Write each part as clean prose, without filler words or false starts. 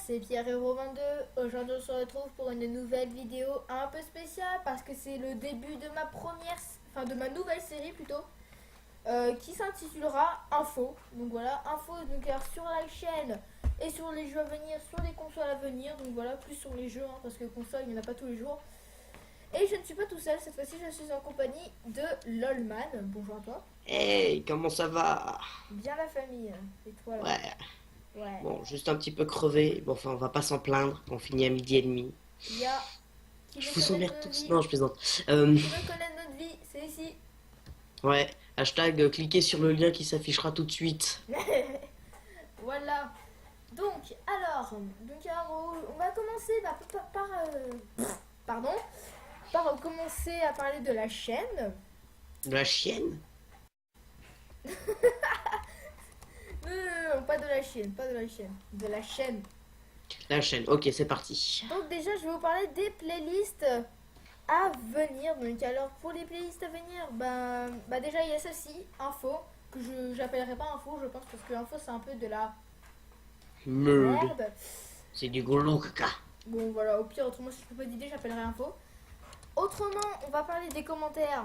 c'est Pierre Hero 22. Aujourd'hui, on se retrouve pour une nouvelle vidéo un peu spéciale parce que c'est le début de ma de ma nouvelle série plutôt, qui s'intitulera Info. Donc voilà, Info donc alors, sur la chaîne et sur les jeux à venir, sur les consoles à venir. Donc voilà, plus sur les jeux parce que console, il n'y en a pas tous les jours. Et je ne suis pas tout seul, cette fois-ci, je suis en compagnie de Lolman. Bonjour à toi. Hey, comment ça va? Bien la famille. Et toi là? Ouais, Ouais. bon, juste un petit peu crevé. Bon, enfin, on va pas s'en plaindre. On finit à midi et demi. Il y a qui Je veut vous connaître emmerde notre tous. vie. Non, je plaisante. Qui veut connaître notre vie, c'est ici. Ouais, hashtag cliquez sur le lien qui s'affichera tout de suite. Voilà. Donc, on va commencer pardon, par commencer à parler de la chaîne. De la chienne? Non, pas de la chaîne, pas de la chaîne, de la chaîne. La chaîne, ok, c'est parti. Donc déjà, je vais vous parler des playlists à venir. Donc alors, pour les playlists à venir, déjà il y a celle-ci, Info, que je j'appellerai pas Info, je pense, parce que Info c'est un peu de la Merde. merde. C'est du golo caca. Bon voilà, au pire, autrement si je peux pas d'idée, j'appellerai Info. Autrement, on va parler des commentaires.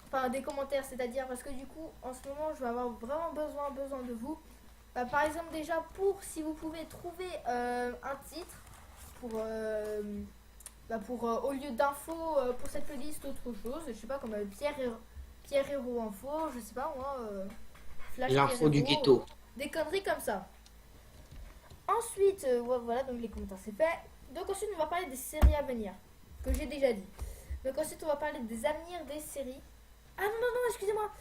Enfin, des commentaires, c'est-à-dire parce que du coup, en ce moment, je vais avoir vraiment besoin de vous. Par exemple, déjà, si vous pouvez trouver un titre au lieu d'info pour cette playlist, autre chose. Je sais pas, comme Pierre Hero Info, je sais pas moi, Flash Pierre L'info du Hero, ghetto. des conneries comme ça. Ensuite, voilà, donc les commentaires c'est fait. Donc ensuite, on va parler des séries à venir, que j'ai déjà dit. Donc ensuite, on va parler des avenirs des séries. Ah non, non, non, excusez-moi.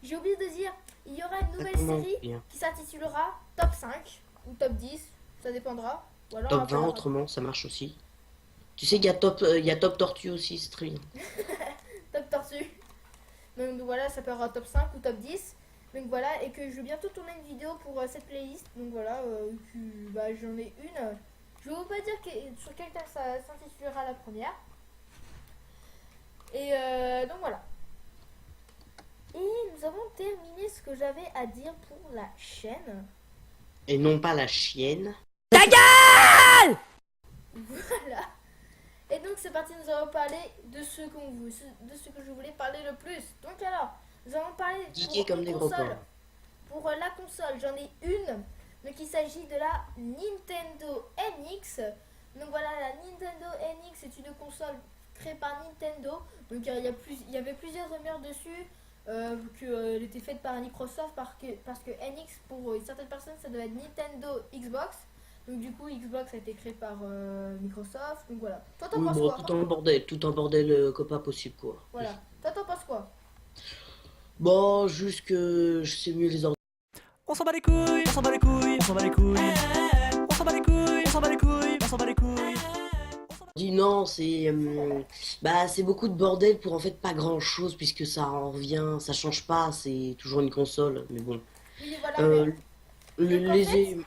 J'ai oublié de dire, il y aura une nouvelle Attends, série bien. qui s'intitulera Top 5 ou Top 10, ça dépendra. Ou alors on Top 20 appellera autrement, ça marche aussi. Tu sais qu'il y a Top Tortue aussi, c'est très bien. Top Tortue. Donc voilà, ça peut être top 5 ou top 10. Donc voilà, et que je vais bientôt tourner une vidéo pour cette playlist. Donc voilà, j'en ai une. Je vais vous pas dire sur quel thème ça s'intitulera la première. Et donc voilà. Et nous avons terminé ce que j'avais à dire pour la chaîne. Et non pas la chienne. Voilà. Et donc c'est parti, nous allons parler de ce que je voulais parler le plus. Donc alors, nous allons parler Geeké pour comme une des gros console. porcs. Pour la console, j'en ai une. Donc il s'agit de la Nintendo NX. Donc voilà, la Nintendo NX est une console créée par Nintendo. Donc il y avait plusieurs rumeurs dessus. Qu'elle était faite par Microsoft parce que NX pour certaines personnes ça doit être Nintendo Xbox. Donc du coup Xbox a été créé par Microsoft. Donc voilà. Toi t'en Oui, penses bon, quoi? tout un bordel que pas possible, quoi. Voilà. Toi t'en penses quoi? Bon, juste que je sais mieux les ordres. On s'en bat les couilles, on s'en bat les couilles, on s'en bat les couilles. On s'en bat les couilles, on s'en bat les couilles, on s'en bat les couilles. Dis non, c'est beaucoup de bordel pour en fait pas grand chose puisque ça en revient, ça change pas, c'est toujours une console, mais bon. Oui voilà Euh, le- mais qu'en les fait. é-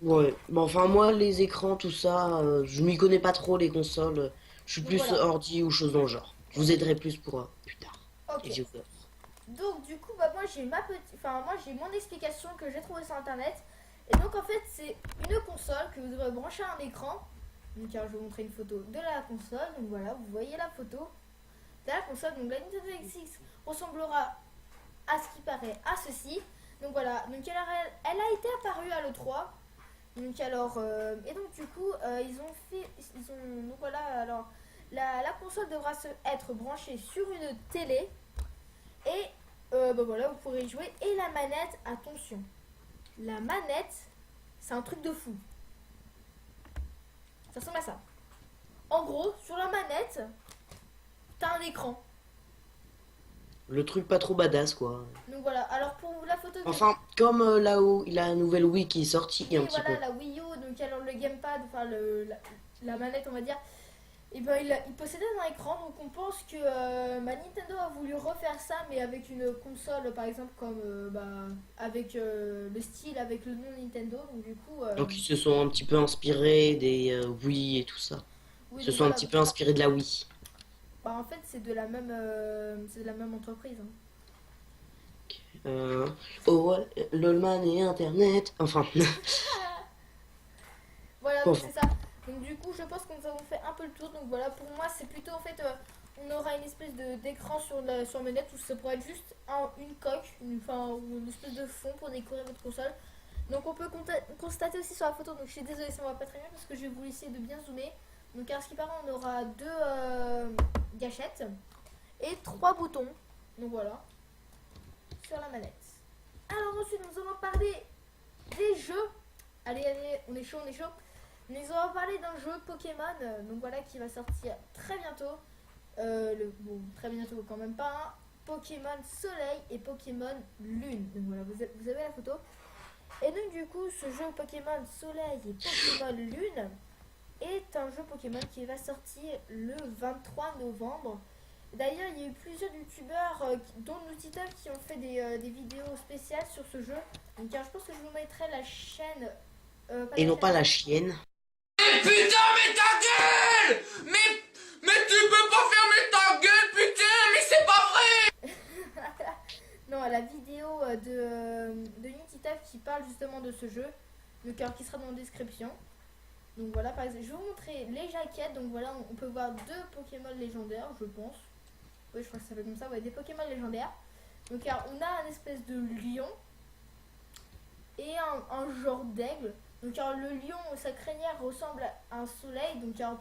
ouais, bon, enfin moi les écrans tout ça, je m'y connais pas trop les consoles, je suis Donc plus voilà. ordi ou chose dans le genre. Je vous aiderai plus pour plus tard. Les Ok. viewers. Donc du coup moi j'ai mon explication que j'ai trouvée sur internet. Et donc en fait c'est une console que vous devrez brancher à un écran. Donc alors, je vais vous montrer une photo de la console. Donc voilà, vous voyez la photo de la console. Donc la Nintendo NX ressemblera à ce qui paraît à ceci. Donc voilà, donc elle a été apparue à l'E3. Donc alors et donc du coup donc voilà alors la console devra être branchée sur une télé. Et voilà, vous pourrez y jouer. Et la manette, attention, la manette, c'est un truc de fou. Ça ressemble à ça. En gros, sur la manette, t'as un écran. Le truc pas trop badass quoi. Donc voilà, alors pour la photo que... Enfin, comme là-haut, il a la nouvelle Wii qui est sortie Oui, un petit voilà, peu. la Wii U, donc alors le gamepad, enfin la manette, on va dire. Et il possédait un écran, donc on pense que Nintendo a voulu refaire ça, mais avec une console, par exemple, comme avec le style, avec le nom Nintendo. Donc du coup, Donc ils se sont un petit peu inspirés des Wii et tout ça. oui, Ils se donc sont un voilà. petit peu inspirés de la Wii. En fait, c'est de la même entreprise. Hein. Oh ouais, LOLman et Internet. Enfin, Voilà, Bon, donc c'est ça. Donc du coup, je pense que nous avons fait un peu le tour. Donc voilà, pour moi, c'est plutôt en fait, on aura une espèce d'écran sur la manette où ça pourrait être juste une coque, ou une espèce de fond pour décorer votre console. Donc on peut constater aussi sur la photo, donc je suis désolée, ça ne va pas très bien parce que j'ai voulu essayer de bien zoomer. Donc à ce qui paraît, on aura deux gâchettes et 3 boutons. Donc voilà, sur la manette. Alors ensuite, nous allons parler des jeux. Allez, on est chaud, on est chaud. Nous allons parler d'un jeu Pokémon, donc voilà, qui va sortir très bientôt. Bon, très bientôt quand même pas, hein. Pokémon Soleil et Pokémon Lune. Donc voilà, vous avez la photo. Et donc du coup, ce jeu Pokémon Soleil et Pokémon Lune est un jeu Pokémon qui va sortir le 23 novembre. D'ailleurs, il y a eu plusieurs youtubeurs, dont Nutita, qui ont fait des vidéos spéciales sur ce jeu. Donc car je pense que je vous mettrai la chaîne. Et non pas la chienne. Putain, mais ta gueule! Mais tu peux pas fermer ta gueule, putain, mais c'est pas vrai! Non, la vidéo de Nutita qui parle justement de ce jeu. Donc alors qui sera dans la description. Donc voilà, par exemple, je vais vous montrer les jaquettes. Donc voilà, on peut voir 2 Pokémon légendaires, je pense. Oui, je crois que ça s'appelle comme ça, ouais, des Pokémon légendaires. Donc alors, on a un espèce de lion et un genre d'aigle. Donc alors, le lion, sa crinière ressemble à un soleil, donc alors,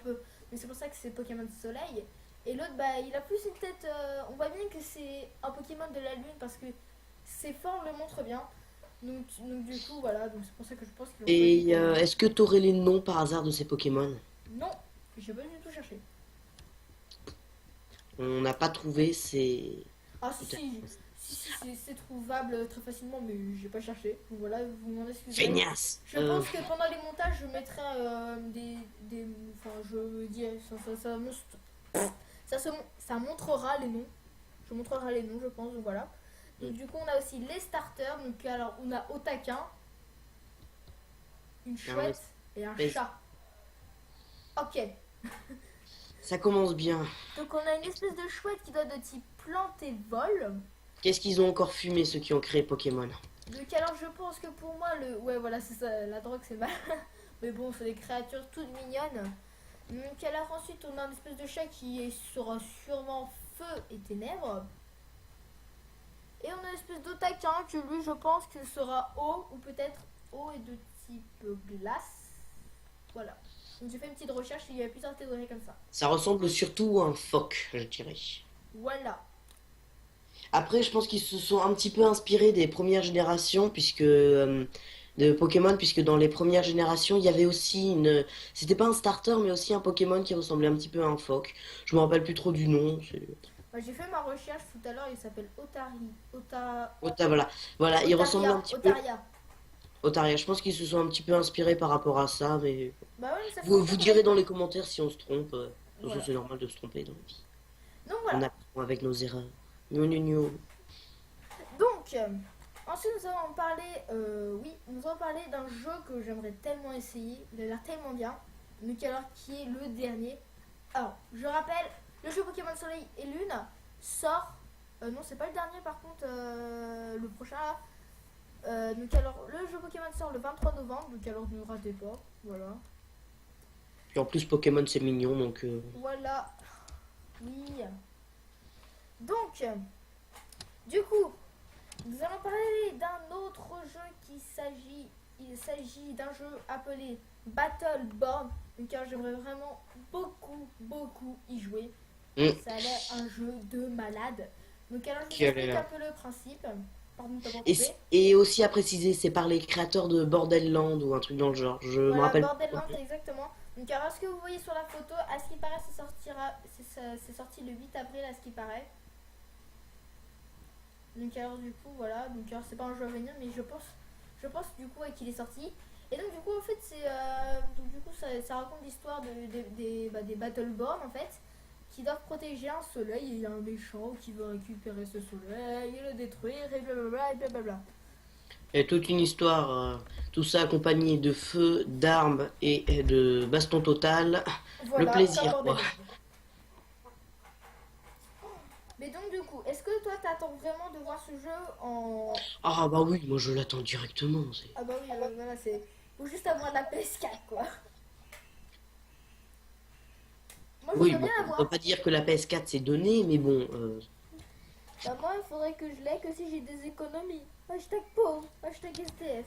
mais c'est pour ça que c'est Pokémon Soleil. Et l'autre, bah, il a plus une tête, on voit bien que c'est un Pokémon de la lune parce que ses formes le montrent bien. Donc du coup, voilà, donc c'est pour ça que je pense qu'ils l'ont Et choisi. est-ce que tu aurais les noms par hasard de ces Pokémon? Non, j'ai pas du tout cherché. On n'a pas trouvé, c'est... Ah si, c'est trouvable très facilement, mais j'ai pas cherché. Donc voilà, vous m'en excusez. Feignasse. Je pense que pendant les montages, je mettrai enfin, je dis, ça montrera les noms. Je montrerai les noms, je pense. Donc voilà. Donc du coup, on a aussi les starters. Donc alors, on a Otaquin, une chouette et un mais- chat. Ok. Ça commence bien. Donc on a une espèce de chouette qui doit de type plante et vol. Qu'est-ce qu'ils ont encore fumé, ceux qui ont créé Pokémon? Donc alors je pense que pour moi ouais voilà c'est ça, la drogue c'est mal. Mais bon, c'est des créatures toutes mignonnes. Donc alors ensuite on a une espèce de chat qui sera sûrement feu et ténèbres. Et on a une espèce d'Otaquin que lui je pense qu'il sera eau ou peut-être eau et de type glace. Voilà. Donc j'ai fait une petite recherche, il y a plusieurs théories comme ça. Ça ressemble surtout à un phoque, je dirais. Voilà. Après, je pense qu'ils se sont un petit peu inspirés des premières générations, de Pokémon, puisque dans les premières générations, il y avait aussi une... C'était pas un starter, mais aussi un Pokémon qui ressemblait un petit peu à un phoque. Je me rappelle plus trop du nom. J'ai fait ma recherche tout à l'heure, il s'appelle Voilà. Voilà, il ressemble un petit peu... Otaria. Otaria. Je pense qu'ils se sont un petit peu inspirés par rapport à ça, mais... Bah ouais, mais ça fait Vous longtemps direz dans les commentaires si on se trompe. De toute Voilà. façon, c'est normal de se tromper dans la vie. Donc On voilà. apprend avec nos erreurs. Gnou, gnou, gnou. Donc, ensuite nous allons parler, nous allons parler d'un jeu que j'aimerais tellement essayer. Il a l'air tellement bien. Donc alors, qui est le dernier. Alors, je rappelle, le jeu Pokémon Soleil et Lune sort. Non, c'est pas le dernier par contre, le prochain là. Donc alors, le jeu Pokémon sort le 23 novembre. Donc alors, ne ratez pas. Voilà. Et en plus, Pokémon, c'est mignon, donc... Voilà. Oui. Donc, du coup, nous allons parler d'un autre jeu il s'agit d'un jeu appelé Battleborn. Donc j'aimerais vraiment beaucoup y jouer. Ça a l'air un jeu de malade. Donc alors je vous explique un peu le principe. Pardon de t'avoir coupé. Et aussi à préciser, c'est par les créateurs de Borderland ou un truc dans le genre. Je me rappelle. Borderlands, exactement. Donc alors ce que vous voyez sur la photo, à ce qui paraît, c'est sorti le 8 avril à ce qui paraît. Donc alors du coup voilà, donc alors c'est pas un jeu à venir, mais je pense du coup qu'il est sorti. Et donc du coup en fait ça raconte l'histoire des Battleborn en fait, qui doivent protéger un soleil, et il y a un méchant qui veut récupérer ce soleil et le détruire et blablabla et blablabla. Et toute une histoire, tout ça accompagné de feu, d'armes et de baston total. Voilà, le plaisir ça quoi. bordel. Mais donc du coup, est-ce que toi t'attends vraiment de voir ce jeu en... Ah bah oui, moi je l'attends directement. Ah bah oui, voilà, c'est... Faut juste avoir la PS4 quoi. Moi, Oui, j'aimerais bon, bien on l'avoir. peut pas dire que la PS4 c'est donné, mais bon. Bah, moi, il faudrait que je l'aie que si j'ai des économies. Hashtag pauvre, hashtag STF.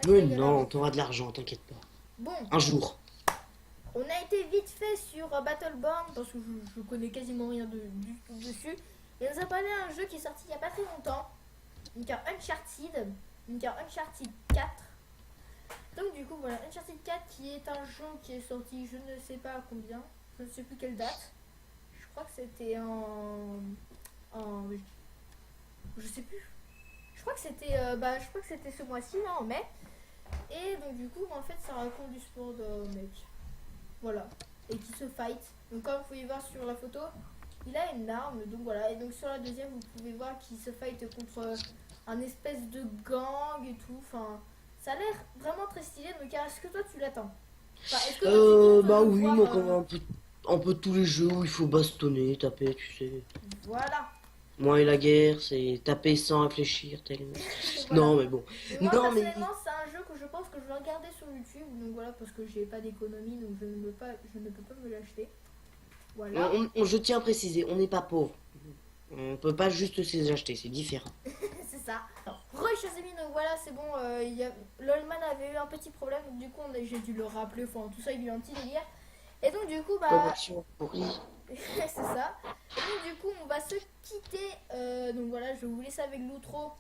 Mais Hashtag non, t'auras de l'argent, t'inquiète pas. Bon, Un jour. on a été vite fait sur Battleborn parce que je connais quasiment rien du tout dessus. Et on nous a parlé d'un jeu qui est sorti il y a pas très longtemps. Donc un Uncharted. Donc un Uncharted 4. Donc du coup voilà, Uncharted 4 qui est un jeu qui est sorti je ne sais pas combien. Je ne sais plus quelle date. Je crois que c'était en je sais plus. Je crois que c'était je crois que c'était ce mois-ci là en mai. Et donc du coup en fait ça raconte du sport de mec. Voilà. Et qui se fight. Donc comme vous pouvez voir sur la photo, il a une arme. Donc voilà. Et donc sur la deuxième, vous pouvez voir qu'il se fight contre un espèce de gang et tout. Enfin, ça a l'air vraiment très stylé. Donc est-ce que toi tu l'attends? Enfin, est-ce que toi, tu comptes Bah le oui, voir, moi, comme un peu tous les jeux où il faut bastonner, taper, tu sais. Voilà. Moi et la guerre, c'est taper sans réfléchir, tellement. Voilà. Non, mais bon. Et moi Non, mais. personnellement, c'est un jeu que je pense que je vais regarder sur YouTube. Donc voilà, parce que j'ai pas d'économie, donc je ne peux pas me l'acheter. Voilà. Je tiens à préciser, on n'est pas pauvre. On peut pas juste se les acheter, c'est différent. C'est ça. Chers amis, donc voilà, c'est bon. Lolman avait eu un petit problème, donc du coup, j'ai dû le rappeler. Enfin, tout ça, il y a eu un petit délire. Et donc, du coup, bah. Connexion pourrie. c'est ça. Et donc, du coup, on va se quitter. Donc voilà, je vais vous laisser avec l'outro.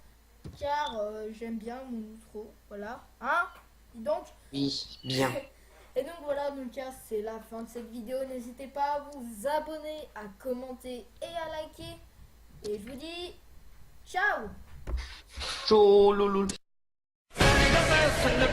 Car j'aime bien mon outro. Voilà. Hein? Dis donc. Oui, bien. Et donc voilà, donc c'est la fin de cette vidéo. N'hésitez pas à vous abonner, à commenter et à liker. Et je vous dis ciao. Ciao, loulou. in the